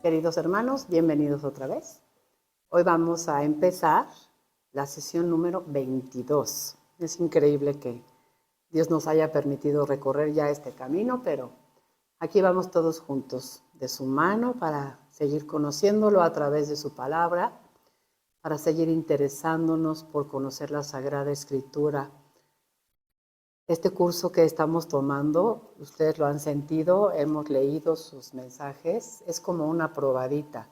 Queridos hermanos, bienvenidos otra vez. Hoy vamos a empezar la sesión número 22. Es increíble que Dios nos haya permitido recorrer ya este camino, pero aquí vamos todos juntos de su mano para seguir conociéndolo a través de su palabra, para seguir interesándonos por conocer la Sagrada Escritura. Este curso que estamos tomando, ustedes lo han sentido, hemos leído sus mensajes, es como una probadita.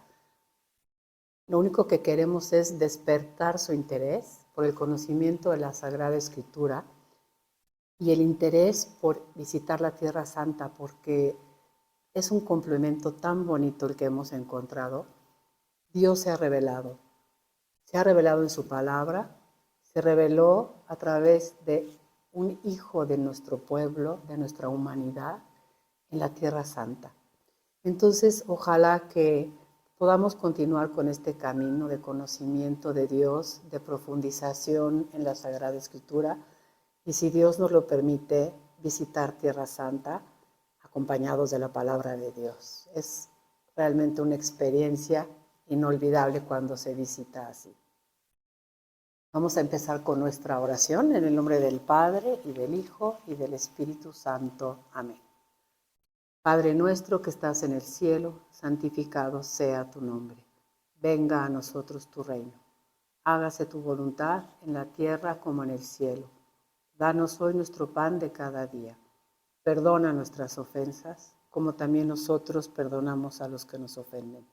Lo único que queremos es despertar su interés por el conocimiento de la Sagrada Escritura y el interés por visitar la Tierra Santa, porque es un complemento tan bonito el que hemos encontrado. Dios se ha revelado en su palabra, se reveló a través de un hijo de nuestro pueblo, de nuestra humanidad, en la Tierra Santa. Entonces, ojalá que podamos continuar con este camino de conocimiento de Dios, de profundización en la Sagrada Escritura, y si Dios nos lo permite, visitar Tierra Santa acompañados de la palabra de Dios. Es realmente una experiencia inolvidable cuando se visita así. Vamos a empezar con nuestra oración en el nombre del Padre, y del Hijo, y del Espíritu Santo. Amén. Padre nuestro que estás en el cielo, santificado sea tu nombre. Venga a nosotros tu reino. Hágase tu voluntad en la tierra como en el cielo. Danos hoy nuestro pan de cada día. Perdona nuestras ofensas, como también nosotros perdonamos a los que nos ofenden.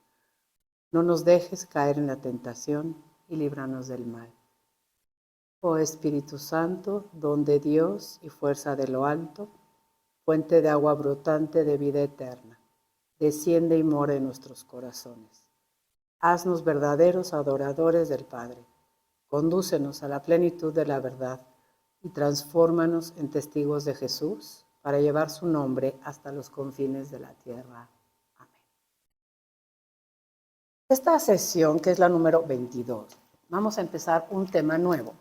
No nos dejes caer en la tentación y líbranos del mal. Oh Espíritu Santo, don de Dios y fuerza de lo alto, fuente de agua brotante de vida eterna, desciende y mora en nuestros corazones. Haznos verdaderos adoradores del Padre. Condúcenos a la plenitud de la verdad y transfórmanos en testigos de Jesús para llevar su nombre hasta los confines de la tierra. Amén. Esta sesión, que es la número 22, vamos a empezar un tema nuevo.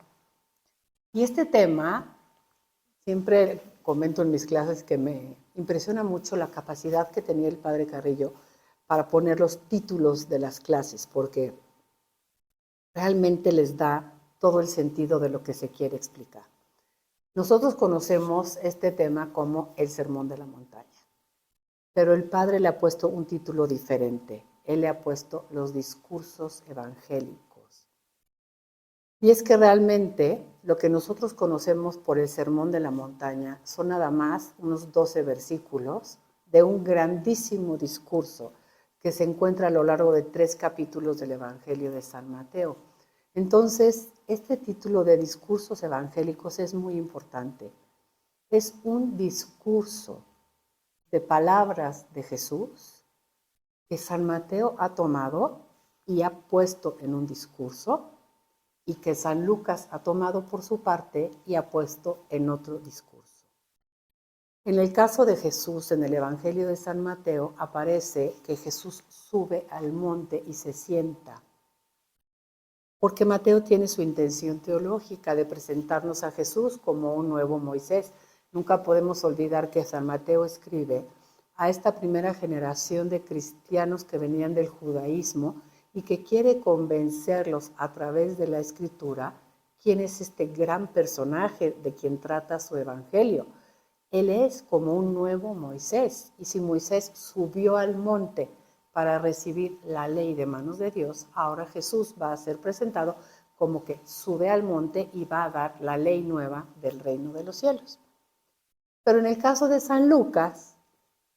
Y este tema, siempre comento en mis clases que me impresiona mucho la capacidad que tenía el padre Carrillo para poner los títulos de las clases, porque realmente les da todo el sentido de lo que se quiere explicar. Nosotros conocemos este tema como el Sermón de la Montaña, pero el padre le ha puesto un título diferente. Él le ha puesto los discursos evangélicos. Y es que realmente lo que nosotros conocemos por el Sermón de la Montaña son nada más unos 12 versículos de un grandísimo discurso que se encuentra a lo largo de 3 capítulos del Evangelio de San Mateo. Entonces, este título de discursos evangélicos es muy importante. Es un discurso de palabras de Jesús que San Mateo ha tomado y ha puesto en un discurso, y que San Lucas ha tomado por su parte y ha puesto en otro discurso. En el caso de Jesús, en el Evangelio de San Mateo, aparece que Jesús sube al monte y se sienta, porque Mateo tiene su intención teológica de presentarnos a Jesús como un nuevo Moisés. Nunca podemos olvidar que San Mateo escribe a esta primera generación de cristianos que venían del judaísmo y que quiere convencerlos a través de la Escritura quién es este gran personaje de quien trata su evangelio. Él es como un nuevo Moisés, y si Moisés subió al monte para recibir la ley de manos de Dios, ahora Jesús va a ser presentado como que sube al monte y va a dar la ley nueva del reino de los cielos. Pero en el caso de San Lucas,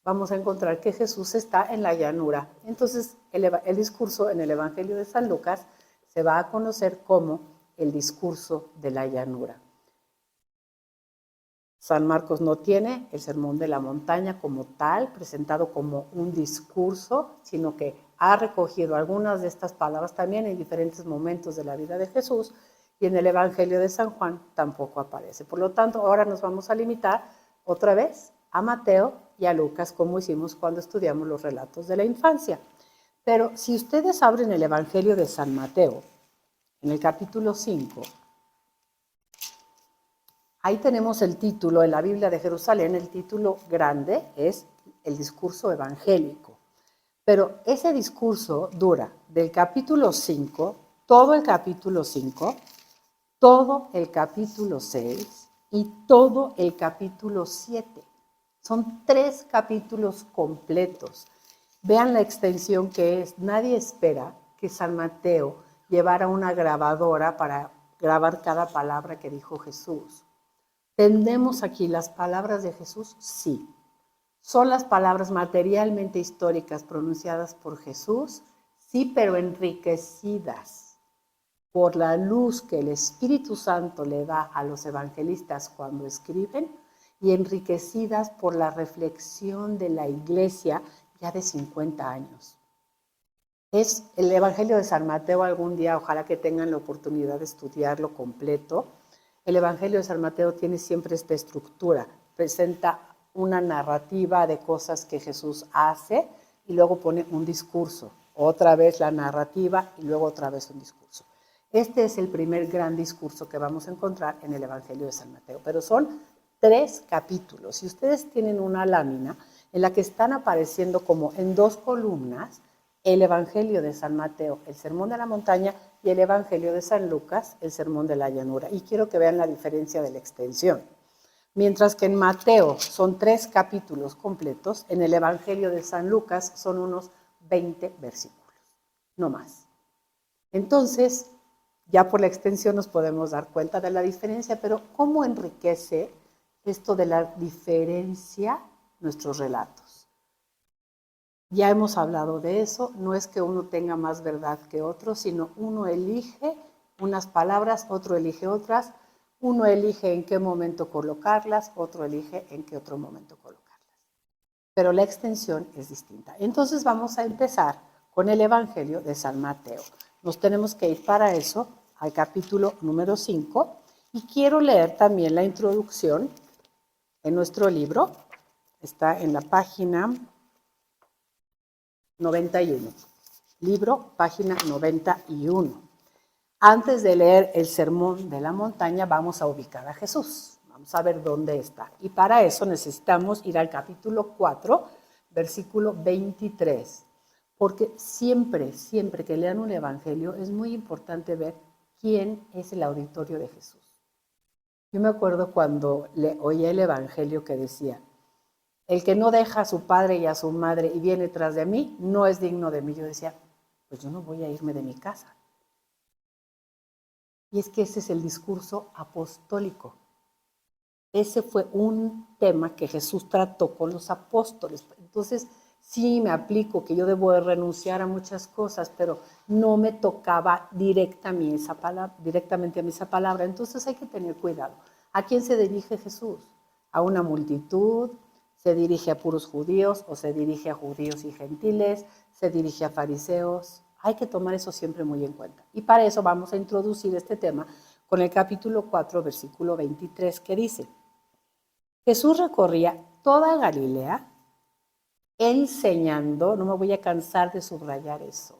vamos a encontrar que Jesús está en la llanura. Entonces, el discurso en el Evangelio de San Lucas se va a conocer como el discurso de la llanura. San Marcos no tiene el Sermón de la Montaña como tal, presentado como un discurso, sino que ha recogido algunas de estas palabras también en diferentes momentos de la vida de Jesús, y en el Evangelio de San Juan tampoco aparece. Por lo tanto, ahora nos vamos a limitar otra vez a Mateo y a Lucas, como hicimos cuando estudiamos los relatos de la infancia. Pero si ustedes abren el Evangelio de San Mateo, en el capítulo 5, ahí tenemos el título, en la Biblia de Jerusalén, el título grande es el discurso evangélico. Pero ese discurso dura del capítulo 5, todo el capítulo 5, todo el capítulo 6 y todo el capítulo 7. Son 3 capítulos completos. Vean la extensión que es. Nadie espera que San Mateo llevara una grabadora para grabar cada palabra que dijo Jesús. ¿Entendemos aquí las palabras de Jesús? Sí. ¿Son las palabras materialmente históricas pronunciadas por Jesús? Sí, pero enriquecidas por la luz que el Espíritu Santo le da a los evangelistas cuando escriben y enriquecidas por la reflexión de la Iglesia ya de 50 años. Es el Evangelio de San Mateo. Algún día, ojalá que tengan la oportunidad de estudiarlo completo. El Evangelio de San Mateo tiene siempre esta estructura, presenta una narrativa de cosas que Jesús hace y luego pone un discurso, otra vez la narrativa y luego otra vez un discurso. Este es el primer gran discurso que vamos a encontrar en el Evangelio de San Mateo, pero son 3 capítulos. Si ustedes tienen una lámina en la que están apareciendo como en 2 columnas el Evangelio de San Mateo, el Sermón de la Montaña, y el Evangelio de San Lucas, el Sermón de la Llanura. Y quiero que vean la diferencia de la extensión. Mientras que en Mateo son 3 capítulos completos, en el Evangelio de San Lucas son unos 20 versículos, no más. Entonces, ya por la extensión nos podemos dar cuenta de la diferencia, pero ¿cómo enriquece esto de la diferencia nuestros relatos? Ya hemos hablado de eso. No es que uno tenga más verdad que otro, sino uno elige unas palabras, otro elige otras, uno elige en qué momento colocarlas, otro elige en qué otro momento colocarlas. Pero la extensión es distinta. Entonces vamos a empezar con el Evangelio de San Mateo. Nos tenemos que ir para eso al capítulo número 5 y quiero leer también la introducción en nuestro libro. Está en la página 91. Libro, página 91. Antes de leer el Sermón de la Montaña, vamos a ubicar a Jesús. Vamos a ver dónde está. Y para eso necesitamos ir al capítulo 4, versículo 23. Porque siempre que lean un evangelio, es muy importante ver quién es el auditorio de Jesús. Yo me acuerdo cuando oía el evangelio que decía: el que no deja a su padre y a su madre y viene tras de mí, no es digno de mí. Yo decía, pues yo no voy a irme de mi casa. Y es que ese es el discurso apostólico. Ese fue un tema que Jesús trató con los apóstoles. Entonces, sí me aplico que yo debo de renunciar a muchas cosas, pero no me tocaba directamente a mí esa palabra. Entonces hay que tener cuidado. ¿A quién se dirige Jesús? ¿A una multitud? ¿Se dirige a puros judíos o se dirige a judíos y gentiles? ¿Se dirige a fariseos? Hay que tomar eso siempre muy en cuenta. Y para eso vamos a introducir este tema con el capítulo 4, versículo 23, que dice: Jesús recorría toda Galilea enseñando. No me voy a cansar de subrayar eso.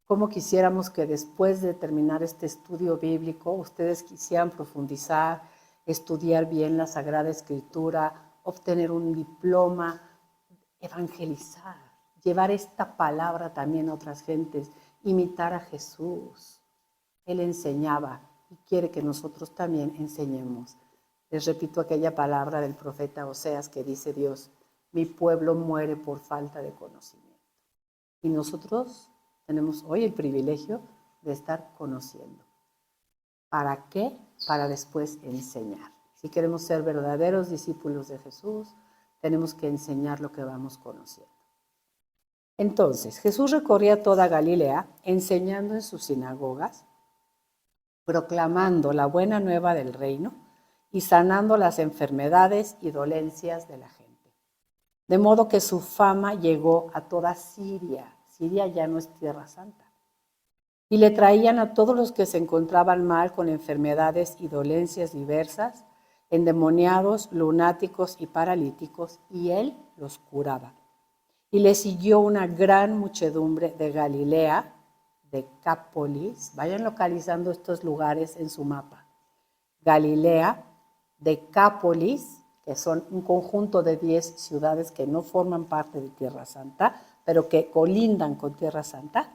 Como quisiéramos que después de terminar este estudio bíblico, ustedes quisieran profundizar, estudiar bien la Sagrada Escritura, obtener un diploma, evangelizar, llevar esta palabra también a otras gentes, imitar a Jesús. Él enseñaba y quiere que nosotros también enseñemos. Les repito aquella palabra del profeta Oseas que dice Dios: mi pueblo muere por falta de conocimiento. Y nosotros tenemos hoy el privilegio de estar conociendo. ¿Para qué? Para después enseñar. Si queremos ser verdaderos discípulos de Jesús, tenemos que enseñar lo que vamos conociendo. Entonces, Jesús recorría toda Galilea, enseñando en sus sinagogas, proclamando la buena nueva del reino y sanando las enfermedades y dolencias de la gente. De modo que su fama llegó a toda Siria. Siria ya no es Tierra Santa. Y le traían a todos los que se encontraban mal con enfermedades y dolencias diversas, endemoniados, lunáticos y paralíticos, y él los curaba. Y le siguió una gran muchedumbre de Galilea, Decápolis. Vayan localizando estos lugares en su mapa. Galilea, Decápolis, que son un conjunto de 10 ciudades que no forman parte de Tierra Santa, pero que colindan con Tierra Santa,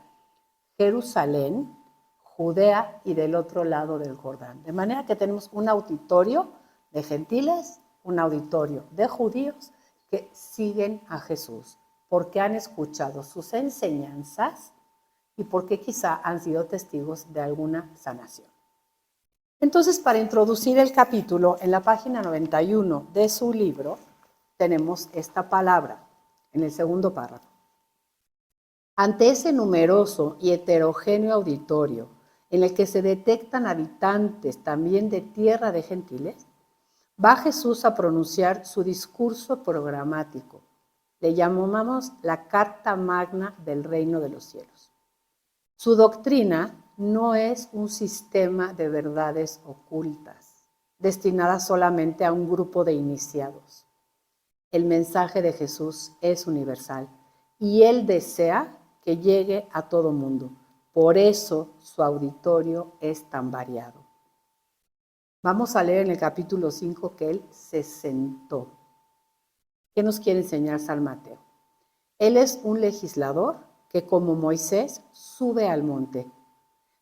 Jerusalén, Judea y del otro lado del Jordán. De manera que tenemos un auditorio de gentiles, un auditorio de judíos que siguen a Jesús porque han escuchado sus enseñanzas y porque quizá han sido testigos de alguna sanación. Entonces, para introducir el capítulo, en la página 91 de su libro, tenemos esta palabra en el segundo párrafo. Ante ese numeroso y heterogéneo auditorio, en el que se detectan habitantes también de tierra de gentiles, va Jesús a pronunciar su discurso programático. Le llamamos la Carta Magna del Reino de los Cielos. Su doctrina no es un sistema de verdades ocultas, destinada solamente a un grupo de iniciados. El mensaje de Jesús es universal y Él desea que llegue a todo mundo. Por eso su auditorio es tan variado. Vamos a leer en el capítulo 5 que Él se sentó. ¿Qué nos quiere enseñar San Mateo? Él es un legislador que, como Moisés, sube al monte,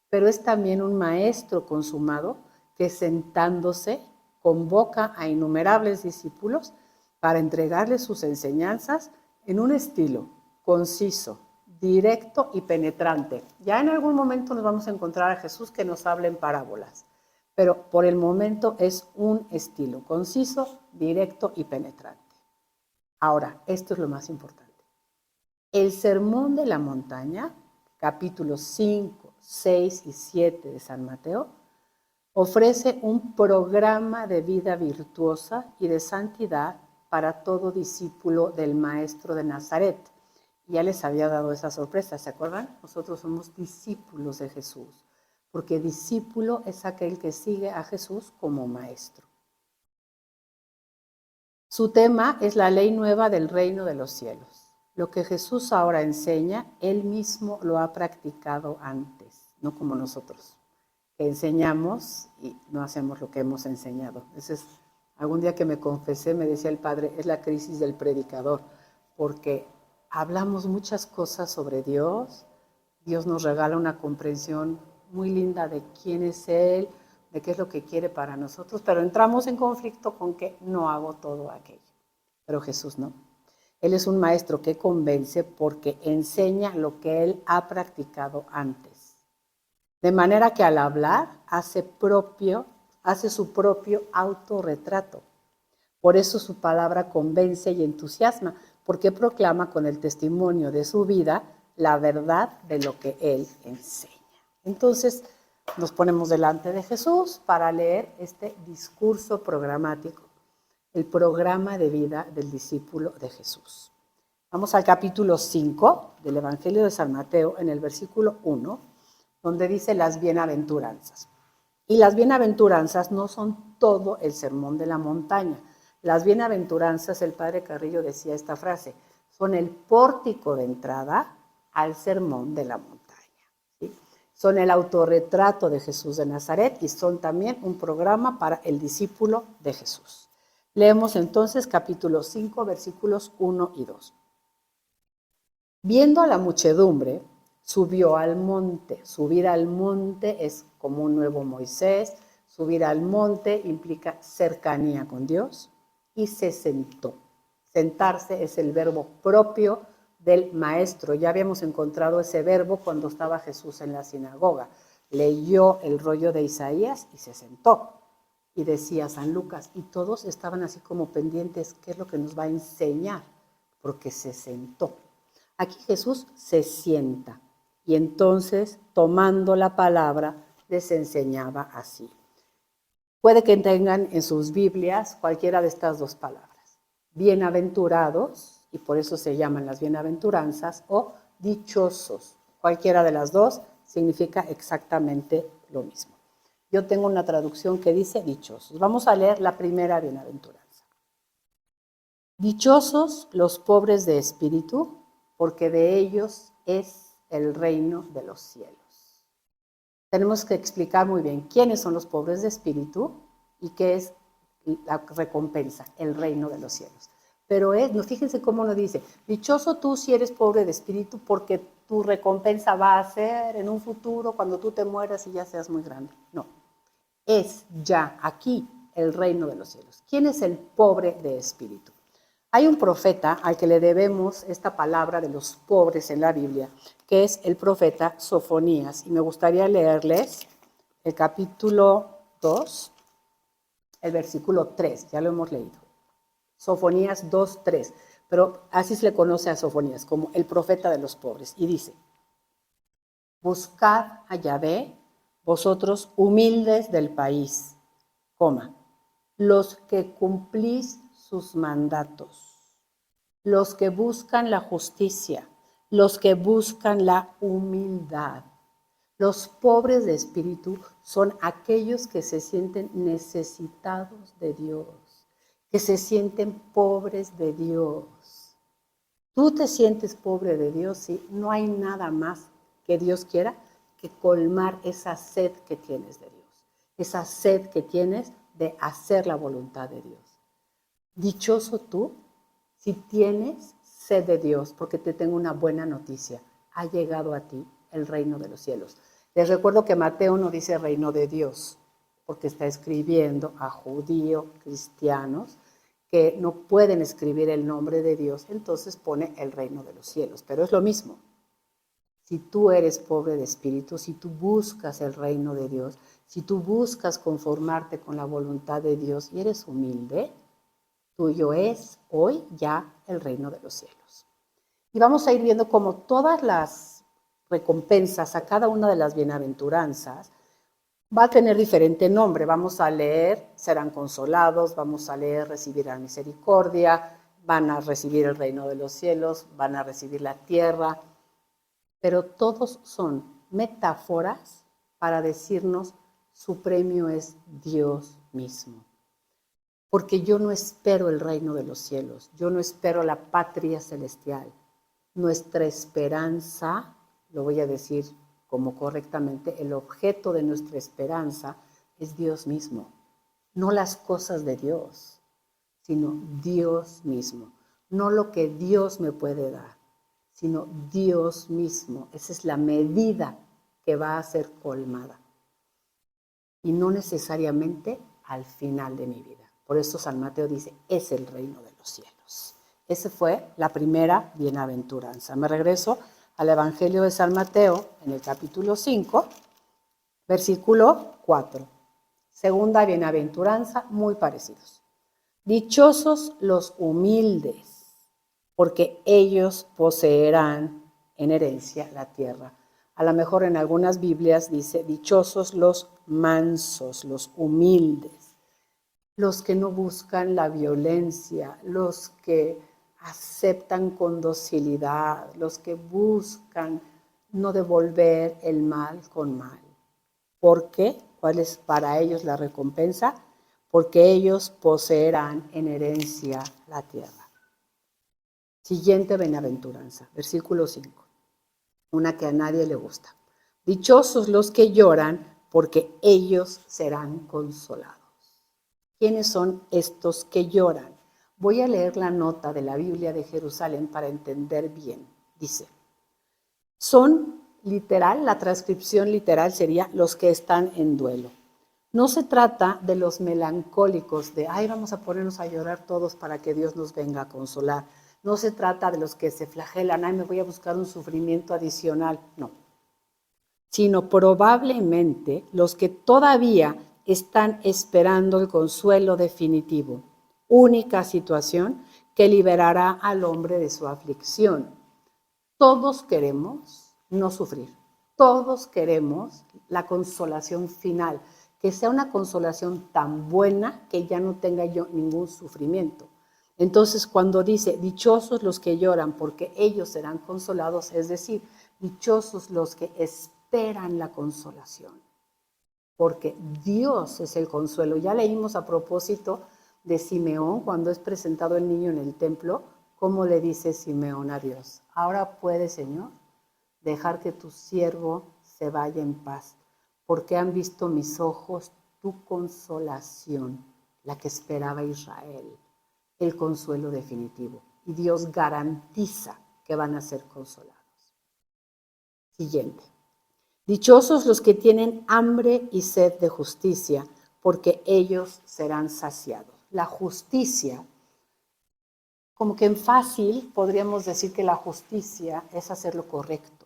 pero es también un maestro consumado que, sentándose, convoca a innumerables discípulos para entregarles sus enseñanzas en un estilo conciso, directo y penetrante. Ya en algún momento nos vamos a encontrar a Jesús que nos habla en parábolas, pero por el momento es un estilo conciso, directo y penetrante. Ahora, esto es lo más importante. El Sermón de la Montaña, capítulos 5, 6 y 7 de San Mateo, ofrece un programa de vida virtuosa y de santidad para todo discípulo del Maestro de Nazaret. Ya les había dado esa sorpresa, ¿se acuerdan? Nosotros somos discípulos de Jesús, porque discípulo es aquel que sigue a Jesús como maestro. Su tema es la ley nueva del reino de los cielos. Lo que Jesús ahora enseña, Él mismo lo ha practicado antes, no como nosotros, que enseñamos y no hacemos lo que hemos enseñado. Algún día que me confesé, me decía el Padre, es la crisis del predicador, porque hablamos muchas cosas sobre Dios, Dios nos regala una comprensión muy linda de quién es Él, de qué es lo que quiere para nosotros, pero entramos en conflicto con que no hago todo aquello. Pero Jesús no. Él es un maestro que convence porque enseña lo que Él ha practicado antes. De manera que al hablar hace su propio autorretrato. Por eso su palabra convence y entusiasma, porque proclama con el testimonio de su vida la verdad de lo que Él enseña. Entonces, nos ponemos delante de Jesús para leer este discurso programático, el programa de vida del discípulo de Jesús. Vamos al capítulo 5 del Evangelio de San Mateo, en el versículo 1, donde dice las bienaventuranzas. Y las bienaventuranzas no son todo el sermón de la montaña. Las bienaventuranzas, el padre Carrillo decía esta frase, son el pórtico de entrada al sermón de la montaña. ¿Sí? Son el autorretrato de Jesús de Nazaret y son también un programa para el discípulo de Jesús. Leemos entonces capítulo 5, versículos 1 y 2. Viendo a la muchedumbre, subió al monte. Subir al monte es como un nuevo Moisés. Subir al monte implica cercanía con Dios y se sentó. Sentarse es el verbo propio del maestro. Ya habíamos encontrado ese verbo cuando estaba Jesús en la sinagoga. Leyó el rollo de Isaías y se sentó. Y decía San Lucas, y todos estaban así como pendientes, ¿qué es lo que nos va a enseñar? Porque se sentó. Aquí Jesús se sienta y entonces, tomando la palabra, les enseñaba así. Puede que tengan en sus Biblias cualquiera de estas dos palabras. Bienaventurados, y por eso se llaman las bienaventuranzas, o dichosos. Cualquiera de las dos significa exactamente lo mismo. Yo tengo una traducción que dice dichosos. Vamos a leer la primera bienaventuranza. Dichosos los pobres de espíritu, porque de ellos es el reino de los cielos. Tenemos que explicar muy bien quiénes son los pobres de espíritu y qué es la recompensa, el reino de los cielos. Pero no, fíjense cómo lo dice, dichoso tú si eres pobre de espíritu, porque tu recompensa va a ser en un futuro cuando tú te mueras y ya seas muy grande. No, es ya aquí el reino de los cielos. ¿Quién es el pobre de espíritu? Hay un profeta al que le debemos esta palabra de los pobres en la Biblia, que es el profeta Sofonías. Y me gustaría leerles el capítulo 2, el versículo 3, ya lo hemos leído. Sofonías 2:3, pero así se le conoce a Sofonías, como el profeta de los pobres. Y dice, buscad a Yahvé, vosotros humildes del país, los que cumplís sus mandatos, los que buscan la justicia, los que buscan la humildad. Los pobres de espíritu son aquellos que se sienten necesitados de Dios, que se sienten pobres de Dios. Tú te sientes pobre de Dios, sí, no hay nada más que Dios quiera que colmar esa sed que tienes de Dios, esa sed que tienes de hacer la voluntad de Dios. Dichoso tú si tienes sed de Dios, porque te tengo una buena noticia, ha llegado a ti el reino de los cielos. Les recuerdo que Mateo no dice reino de Dios, porque está escribiendo a judíos, cristianos, que no pueden escribir el nombre de Dios, entonces pone el reino de los cielos. Pero es lo mismo. Si tú eres pobre de espíritu, si tú buscas el reino de Dios, si tú buscas conformarte con la voluntad de Dios y eres humilde, tuyo es hoy ya el reino de los cielos. Y vamos a ir viendo cómo todas las recompensas a cada una de las bienaventuranzas va a tener diferente nombre. Vamos a leer, serán consolados, vamos a leer, recibirán misericordia, van a recibir el reino de los cielos, van a recibir la tierra, pero todos son metáforas para decirnos su premio es Dios mismo. Porque yo no espero el reino de los cielos, yo no espero la patria celestial. Nuestra esperanza, lo voy a decir como correctamente, el objeto de nuestra esperanza es Dios mismo, no las cosas de Dios, sino Dios mismo, no lo que Dios me puede dar, sino Dios mismo. Esa es la medida que va a ser colmada y no necesariamente al final de mi vida. Por eso San Mateo dice, es el reino de los cielos. Esa fue la primera bienaventuranza. Me regreso al Evangelio de San Mateo, en el capítulo 5, versículo 4. Segunda bienaventuranza, muy parecidos. Dichosos los humildes, porque ellos poseerán en herencia la tierra. A lo mejor en algunas Biblias dice, dichosos los mansos, los humildes, los que no buscan la violencia, los que aceptan con docilidad, los que buscan no devolver el mal con mal. ¿Por qué? ¿Cuál es para ellos la recompensa? Porque ellos poseerán en herencia la tierra. Siguiente bienaventuranza, versículo 5. Una que a nadie le gusta. Dichosos los que lloran, porque ellos serán consolados. ¿Quiénes son estos que lloran? Voy a leer la nota de la Biblia de Jerusalén para entender bien. Dice, son literal, la transcripción literal sería los que están en duelo. No se trata de los melancólicos, de, ay, vamos a ponernos a llorar todos para que Dios nos venga a consolar. No se trata de los que se flagelan, ay, me voy a buscar un sufrimiento adicional. No. Sino probablemente los que todavía están esperando el consuelo definitivo, única situación que liberará al hombre de su aflicción. Todos queremos no sufrir, todos queremos la consolación final, que sea una consolación tan buena que ya no tenga yo ningún sufrimiento. Entonces, cuando dice, dichosos los que lloran porque ellos serán consolados, es decir, dichosos los que esperan la consolación, porque Dios es el consuelo. Ya leímos a propósito de Simeón, cuando es presentado el niño en el templo, cómo le dice Simeón a Dios, ahora puede, Señor, dejar que tu siervo se vaya en paz, porque han visto mis ojos tu consolación, la que esperaba Israel. el consuelo definitivo. Y Dios garantiza que van a ser consolados. Siguiente. Dichosos los que tienen hambre y sed de justicia, porque ellos serán saciados. La justicia, como que en fácil podríamos decir que la justicia es hacer lo correcto.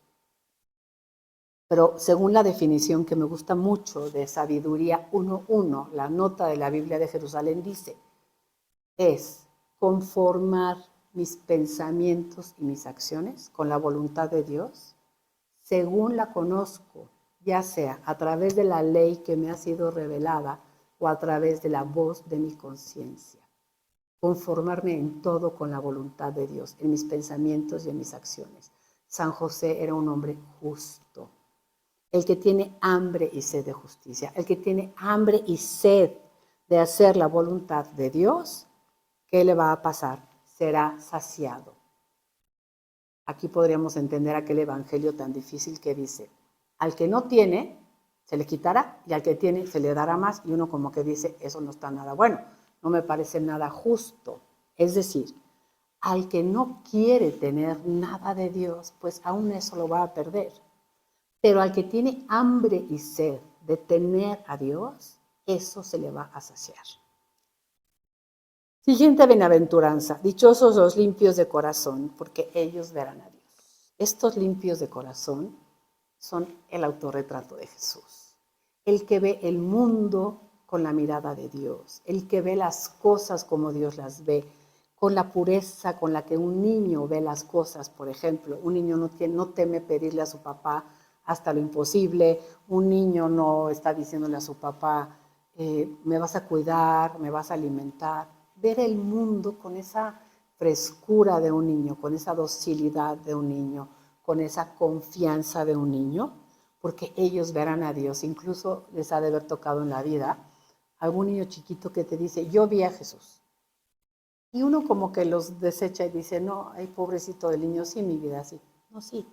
Pero según la definición que me gusta mucho de Sabiduría 1.1, la nota de la Biblia de Jerusalén dice, es conformar mis pensamientos y mis acciones con la voluntad de Dios, según la conozco, ya sea a través de la ley que me ha sido revelada o a través de la voz de mi conciencia. Conformarme en todo con la voluntad de Dios, en mis pensamientos y en mis acciones. San José era un hombre justo. El que tiene hambre y sed de justicia, el que tiene hambre y sed de hacer la voluntad de Dios, ¿qué le va a pasar? Será saciado. Aquí podríamos entender aquel evangelio tan difícil que dice, al que no tiene, se le quitará, y al que tiene, se le dará más, y uno como que dice, eso no está nada bueno, no me parece nada justo. Es decir, al que no quiere tener nada de Dios, pues aún eso lo va a perder. Pero al que tiene hambre y sed de tener a Dios, eso se le va a saciar. Siguiente bienaventuranza. Dichosos los limpios de corazón, porque ellos verán a Dios. Estos limpios de corazón son el autorretrato de Jesús. El que ve el mundo con la mirada de Dios. El que ve las cosas como Dios las ve. Con la pureza con la que un niño ve las cosas. Por ejemplo, un niño no teme pedirle a su papá hasta lo imposible. Un niño no está diciéndole a su papá, me vas a cuidar, me vas a alimentar. Ver el mundo con esa frescura de un niño, con esa docilidad de un niño, con esa confianza de un niño, porque ellos verán a Dios. Incluso les ha de haber tocado en la vida algún niño chiquito que te dice, yo vi a Jesús. Y uno como que los desecha y dice, no, ay, pobrecito del niño, sí, mi vida, sí. No, sí.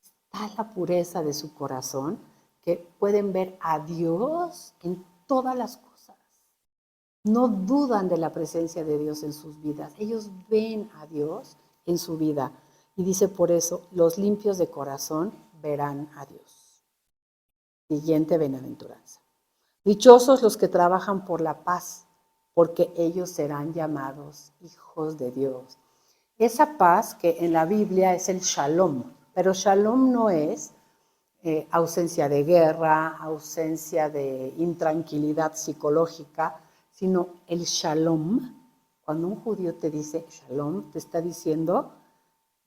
Está la pureza de su corazón que pueden ver a Dios en todas las cosas. No dudan de la presencia de Dios en sus vidas. Ellos ven a Dios en su vida. Y dice por eso, los limpios de corazón verán a Dios. Siguiente bienaventuranza. Dichosos los que trabajan por la paz, porque ellos serán llamados hijos de Dios. Esa paz que en la Biblia es el shalom, pero shalom no es ausencia de guerra, ausencia de intranquilidad psicológica, sino el shalom. Cuando un judío te dice shalom, te está diciendo,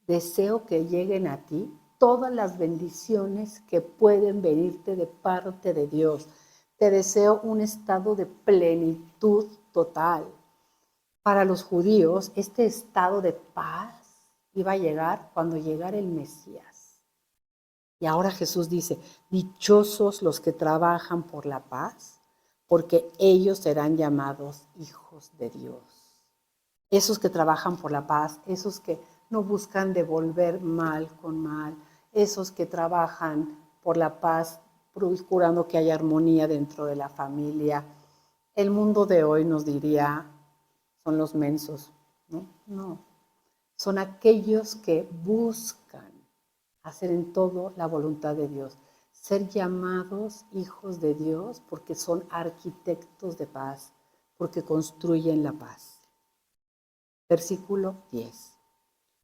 deseo que lleguen a ti todas las bendiciones que pueden venirte de parte de Dios. Te deseo un estado de plenitud total. Para los judíos, este estado de paz iba a llegar cuando llegara el Mesías. Y ahora Jesús dice, dichosos los que trabajan por la paz, porque ellos serán llamados hijos de Dios. Esos que trabajan por la paz, esos que no buscan devolver mal con mal, esos que trabajan por la paz, procurando que haya armonía dentro de la familia. El mundo de hoy nos diría, son los mensos, ¿no? No, son aquellos que buscan hacer en todo la voluntad de Dios, ser llamados hijos de Dios porque son arquitectos de paz, porque construyen la paz. Versículo 10.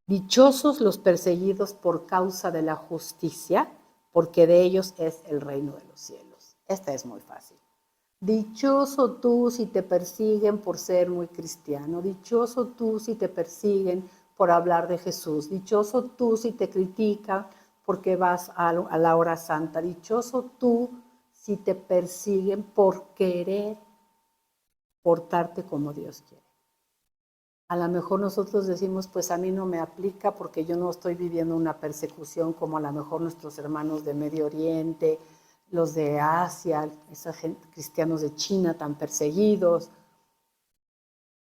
Dichosos los perseguidos por causa de la justicia, porque de ellos es el reino de los cielos. Esta es muy fácil. Dichoso tú si te persiguen por ser muy cristiano. Dichoso tú si te persiguen por hablar de Jesús. Dichoso tú si te critican porque vas a la hora santa. Dichoso tú si te persiguen por querer portarte como Dios quiere. A lo mejor nosotros decimos, pues a mí no me aplica porque yo no estoy viviendo una persecución como a lo mejor nuestros hermanos de Medio Oriente, los de Asia, esos cristianos de China tan perseguidos.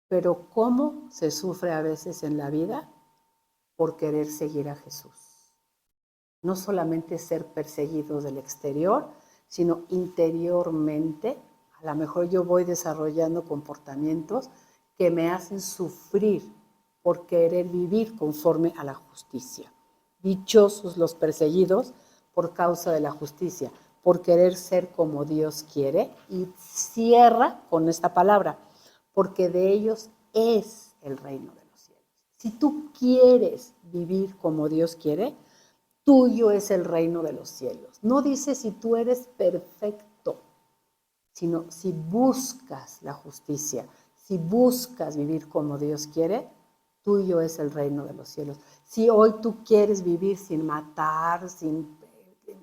Pero ¿cómo se sufre a veces en la vida? Por querer seguir a Jesús. No solamente ser perseguidos del exterior, sino interiormente. A lo mejor yo voy desarrollando comportamientos que me hacen sufrir por querer vivir conforme a la justicia. Dichosos los perseguidos por causa de la justicia, por querer ser como Dios quiere. Y cierra con esta palabra, porque de ellos es el reino de los cielos. Si tú quieres vivir como Dios quiere, tuyo es el reino de los cielos. No dice si tú eres perfecto, sino si buscas la justicia, si buscas vivir como Dios quiere, tuyo es el reino de los cielos. Si hoy tú quieres vivir sin matar, sin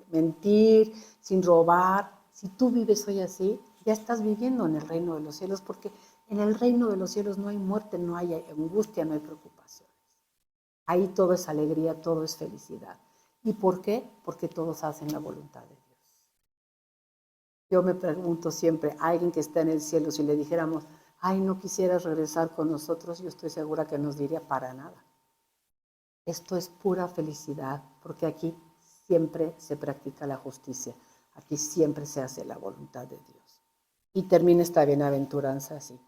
mentir, sin robar, si tú vives hoy así, ya estás viviendo en el reino de los cielos, porque en el reino de los cielos no hay muerte, no hay angustia, no hay preocupaciones. Ahí todo es alegría, todo es felicidad. ¿Y por qué? Porque todos hacen la voluntad de Dios. Yo me pregunto siempre, a alguien que está en el cielo, si le dijéramos, ay, no quisieras regresar con nosotros, yo estoy segura que nos diría para nada. Esto es pura felicidad, porque aquí siempre se practica la justicia, aquí siempre se hace la voluntad de Dios. Y termina esta bienaventuranza así.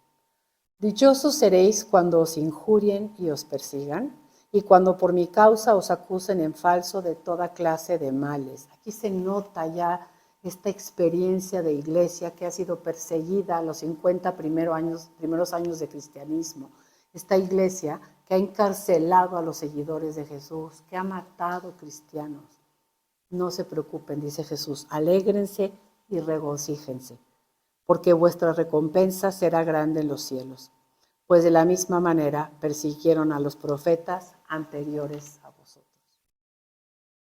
Dichosos seréis cuando os injurien y os persigan, y cuando por mi causa os acusen en falso de toda clase de males. Aquí se nota ya esta experiencia de iglesia que ha sido perseguida a los 50 primeros años de cristianismo. Esta iglesia que ha encarcelado a los seguidores de Jesús, que ha matado cristianos. No se preocupen, dice Jesús, alégrense y regocíjense, porque vuestra recompensa será grande en los cielos, pues de la misma manera persiguieron a los profetas anteriores a vosotros.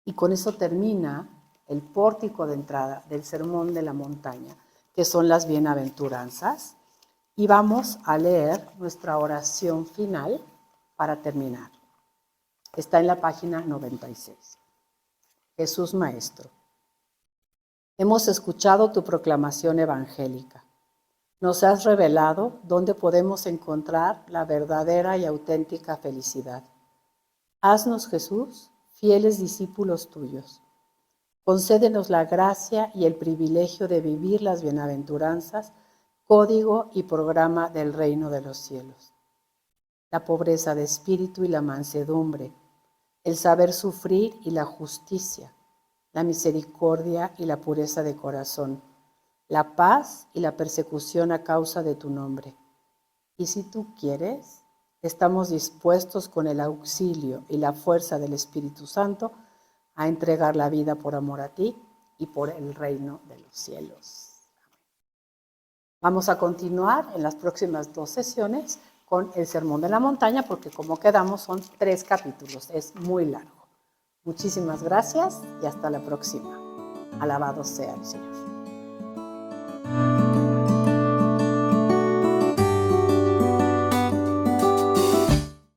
Y con eso termina el pórtico de entrada del Sermón de la Montaña, que son las bienaventuranzas, y vamos a leer nuestra oración final para terminar. Está en la página 96. Jesús Maestro, hemos escuchado tu proclamación evangélica. Nos has revelado dónde podemos encontrar la verdadera y auténtica felicidad. Haznos, Jesús, fieles discípulos tuyos. Concédenos la gracia y el privilegio de vivir las bienaventuranzas, código y programa del reino de los cielos. La pobreza de espíritu y la mansedumbre, el saber sufrir y la justicia, la misericordia y la pureza de corazón, la paz y la persecución a causa de tu nombre. Y si tú quieres, estamos dispuestos con el auxilio y la fuerza del Espíritu Santo a entregar la vida por amor a ti y por el reino de los cielos. Vamos a continuar en las próximas 2 sesiones con el Sermón de la Montaña, porque como quedamos son 3 capítulos, es muy largo. Muchísimas gracias y hasta la próxima. Alabado sea el Señor.